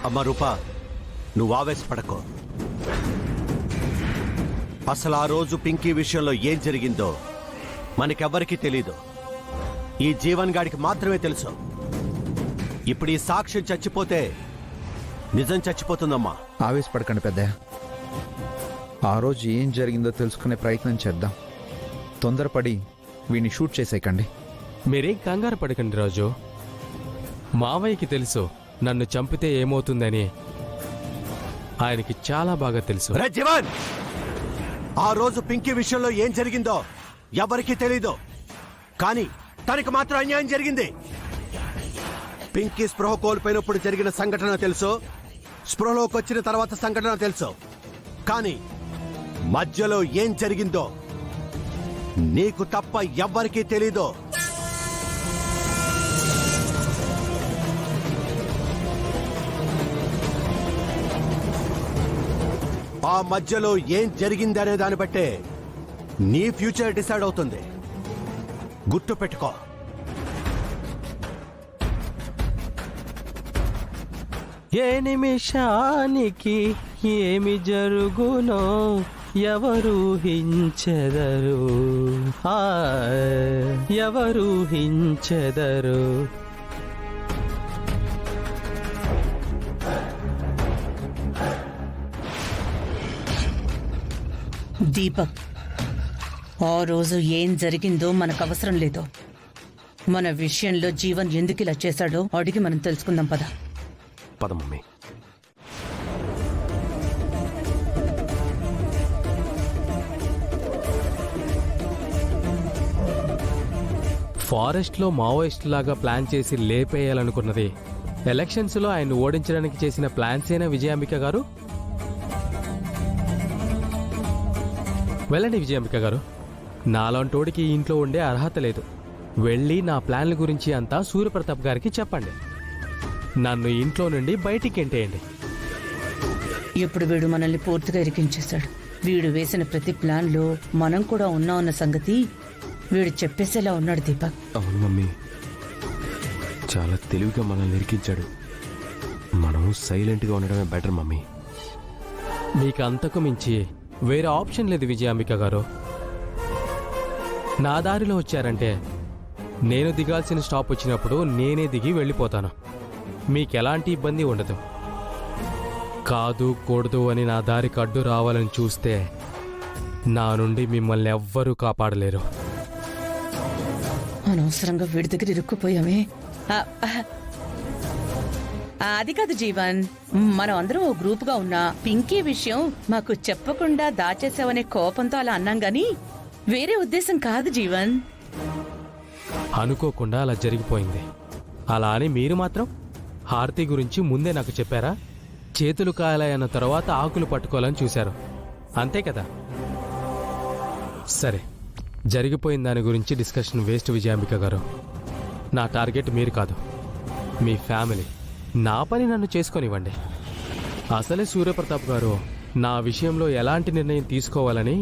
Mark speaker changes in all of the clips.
Speaker 1: అమ్మ రూపా, నువ్వు ఆవేశపడకో. అసలు ఆ రోజు పింకీ విషయంలో ఏం జరిగిందో మనకెవ్వరికీ తెలీదు. ఈ జీవన్ గాడికి మాత్రమే తెలుసు. ఇప్పుడు ఈ సాక్ష్యం చచ్చిపోతే నిజం చచ్చిపోతుందమ్మా.
Speaker 2: ఆవేశపడకండి పెద్దయ్య. ఆ రోజు ఏం జరిగిందో తెలుసుకునే ప్రయత్నం చేద్దాం. తొందరపడి వీడిని షూట్ చేసేయకండి.
Speaker 3: మీరేం కంగారు పడకండి రాజు. మావయ్యకి తెలుసు నన్ను చంపితే ఏమవుతుందని. ఆయనకి చాలా బాగా తెలుసు.
Speaker 1: రే జీవన్, ఆ రోజు పింకీ విషయంలో ఏం జరిగిందో ఎవరికీ తెలీదు, కానీ తనకి మాత్రం అన్యాయం జరిగింది. పింకీ స్పృహ కోల్పోయినప్పుడు జరిగిన సంఘటన తెలుసు, స్పృహలోకి వచ్చిన తర్వాత సంఘటన తెలుసు, కానీ మధ్యలో ఏం జరిగిందో నీకు తప్ప ఎవ్వరికీ తెలీదు. ఆ మధ్యలో ఏం జరిగిందనే దాన్ని బట్టే నీ ఫ్యూచర్ డిసైడ్ అవుతుంది. గుర్తు పెట్టుకో.
Speaker 3: ఏ నిమిషానికి ఏమి జరుగునో ఎవరూహించెదరు, ఎవరూహించెదరు.
Speaker 4: దీపక్, ఆ రోజు ఏం జరిగిందో మనకు అవసరం లేదు. మన విషయంలో జీవన్ ఎందుకు ఇలా చేశాడో అడిగి మనం తెలుసుకుందాం. పద
Speaker 1: పద మమ్మీ.
Speaker 3: ఫారెస్ట్లో మావోయిస్ట్ లాగా ప్లాన్ చేసి లేపేయాలనుకున్నది ఎలక్షన్స్లో ఆయన్ని ఓడించడానికి చేసిన ప్లాన్సేనా విజయాంబిక గారు? వెళ్ళండి విజయాంబిక గారు. నాలాంటోడికి ఇంట్లో ఉండే అర్హత లేదు. వెళ్ళి నా ప్లాన్ల గురించి అంతా సూర్యప్రతాప్ గారికి చెప్పండి. నన్ను ఇంట్లో నుండి బయటికి ఎంటేయండి.
Speaker 4: ఇప్పుడు వీడు మనల్ని పూర్తిగా ఇరికించేశాడు. వీడు వేసిన ప్రతి ప్లాన్లో మనం కూడా ఉన్నామన్న సంగతి వీడు చెప్పేసేలా ఉన్నాడు దీపక్.
Speaker 5: అవును మమ్మీ, చాలా తెలివిగా మనల్ని ఇరికించాడు. మనం సైలెంట్గా ఉండడమే బెటర్ మమ్మీ.
Speaker 3: మీకు అంతకు మించి వేరే ఆప్షన్ లేదు విజయాంబిక గారు. నా దారిలో వచ్చారంటే నేను దిగాల్సిన స్టాప్ వచ్చినప్పుడు నేనే దిగి వెళ్ళిపోతాను. మీకెలాంటి ఇబ్బంది ఉండదు. కాదు కూడదు అని నా దారికి అడ్డు రావాలని చూస్తే నా నుండి మిమ్మల్ని ఎవ్వరూ కాపాడలేరు.
Speaker 4: అనవసరంగా వీడి దగ్గర ఇరుక్కుపోయామే. అది కాదు జీవన్, మనం అందరం ఓ గ్రూపుగా ఉన్నా పింకీ విషయం మాకు చెప్పకుండా దాచేసావనే కోపంతో అలా అన్నాం గాని వేరే ఉద్దేశం కాదు జీవన్.
Speaker 3: అనుకోకుండా అలా జరిగిపోయింది. అలా అని మీరు మాత్రం హారతి గురించి ముందే నాకు చెప్పారా? చేతులు కాయాలన్న తర్వాత ఆకులు పట్టుకోవాలని చూశారు, అంతే కదా? సరే, జరిగిపోయిన దాని గురించి డిస్కషన్ వేస్ట్ విజయాంబిక గారు. నా టార్గెట్ మీరు కాదు, మీ ఫ్యామిలీ. నా పని నన్ను చేసుకొనివ్వండి. అసలే సూర్యప్రతాప్ గారు నా విషయంలో ఎలాంటి నిర్ణయం తీసుకోవాలని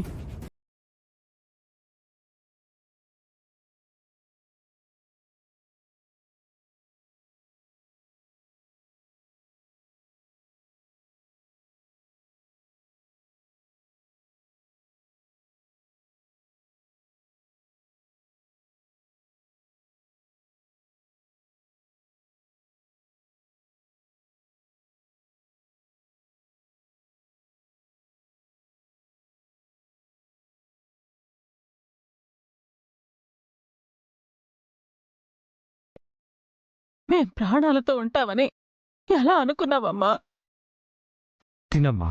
Speaker 6: మేం ప్రాణాలతో ఉంటామని ఎలా అనుకున్నావమ్మా?
Speaker 7: తినమ్మా.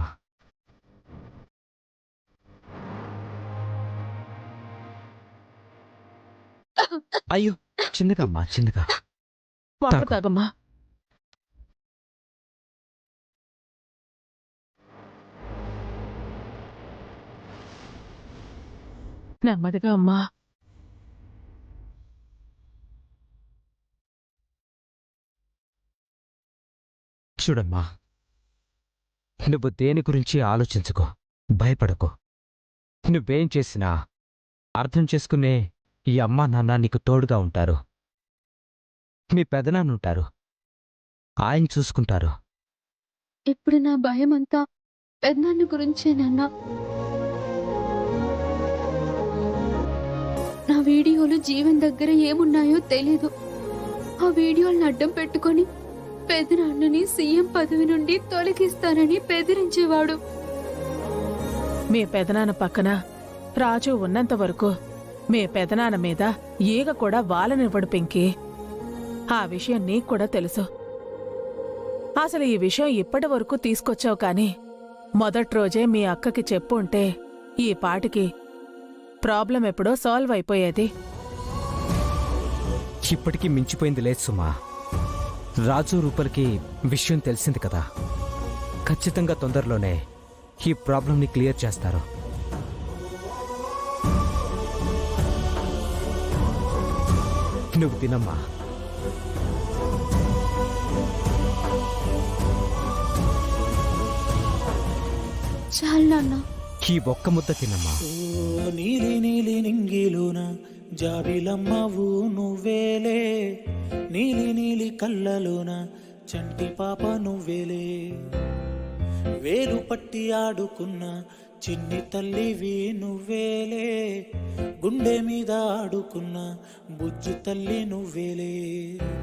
Speaker 7: అయ్యో, చిన్నగమ్మా, చిన్నగా.
Speaker 6: వాటర్ తాగమ్మా. నెమ్మదిగా అమ్మా.
Speaker 7: చూడమ్మా, నువ్వు దేని గురించి ఆలోచించుకో, భయపడకో. నువ్వేం చేసినా అర్థం చేసుకునే ఈ అమ్మా నాన్న నీకు తోడుగా ఉంటారు. మీ పెదనాన్నుంటారు, ఆయన చూసుకుంటారు.
Speaker 8: ఇప్పుడు నా భయం అంతా పెద్దనాన్న గురించేనన్నా. నా వీడియోలు జీవన్ దగ్గర ఏమున్నాయో తెలీదు. ఆ వీడియోలను అడ్డం పెట్టుకొని పెద్దనాన్నని సీఎం పదవి నుండి తొలగిస్తానని బెదిరించేవాడు.
Speaker 6: మీ పెదనాన్న పక్కన రాజు ఉన్నంత వరకు మీ పెదనాన్న మీద ఈగ కూడా వాలనివ్వడు పింకీ. ఆ విషయం నీకు కూడా తెలుసు. అసలు ఈ విషయం ఇప్పటి వరకు తీసుకొచ్చావు కానీ మొదటి రోజే మీ అక్కకి చెప్పు ఉంటే ఈ పాటికి ప్రాబ్లం ఎప్పుడో సాల్వ్ అయిపోయేది.
Speaker 7: ఇప్పటికీ మించిపోయింది లేదు సుమా. రాజు రూపల్కి విషయం తెలిసింది కదా. ఖచ్చితంగా తొందరలోనే ఈ ప్రాబ్లంని క్లియర్ చేస్తారు. నువ్వు తినమ్మా.
Speaker 8: చాలు నాన్న.
Speaker 7: ఈ ఒక్క ముద్ద తినమ్మా.
Speaker 9: నీలి నీలి నింగిలోన జాబిలమ్మవు నువ్వేలే, నీలి నీలి కళ్ళలోన చంటి పాప నువ్వేలే, వేలు పట్టి ఆడుకున్న చిన్ని తల్లివి నువ్వేలే, గుండె మీద ఆడుకున్న బుజ్జి తల్లి నువ్వేలే,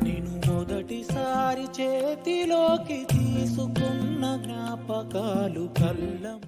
Speaker 9: నేను మొదటిసారి చేతిలోకి తీసుకున్న జ్ఞాపకాలు కళ్ళం.